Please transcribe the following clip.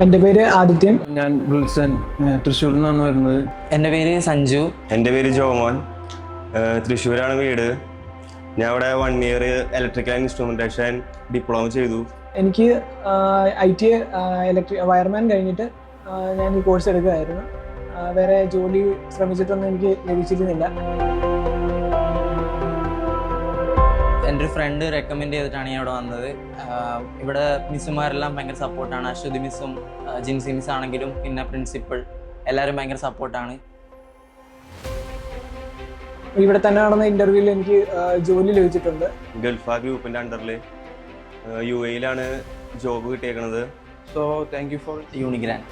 എൻ്റെ പേര് ആദിത്യൻ. ഞാൻ വിൽസൺ, തൃശ്ശൂരിൽ നിന്നാണ് വരുന്നത്. എൻ്റെ പേര് സഞ്ജു. എൻ്റെ പേര് ജോമോൻ, തൃശ്ശൂരാണ് വീട്. ഞാൻ ഇവിടെ 1 year electrical and instrumentation diploma ചെയ്തു. എനിക്ക് IT വയർമാൻ കഴിഞ്ഞിട്ട് ഞാൻ ഈ കോഴ്സ് എടുക്കുകയായിരുന്നു. വേറെ ജോലി ശ്രമിച്ചിട്ടൊന്നും എനിക്ക് ലഭിച്ചിരുന്നില്ല. എൻ്റെ ഒരു ഫ്രണ്ട് റെക്കമെൻഡ് ചെയ്തിട്ടാണ് ഞാൻ ഇവിടെ വന്നത്. ഇവിടെ മിസ്സുമാരെല്ലാം ഭയങ്കര സപ്പോർട്ടാണ്. അശ്വതി മിസ്സും ജിൻസി മിസ് ആണെങ്കിലും പിന്നെ പ്രിൻസിപ്പൾ എല്ലാവരും ഭയങ്കര സപ്പോർട്ടാണ്. ഇവിടെ തന്നെ നടന്ന ഇന്റർവ്യൂവിൽ എനിക്ക് ജോലി ലഭിച്ചിട്ടുണ്ട്. ഗൾഫ ഗ്രൂപ്പിന്റെ അണ്ടറിൽ UAE-ലാണ് ജോബ് കിട്ടിയേക്കുന്നത്. So thank you for യൂണിഗ്രാൻഡ്.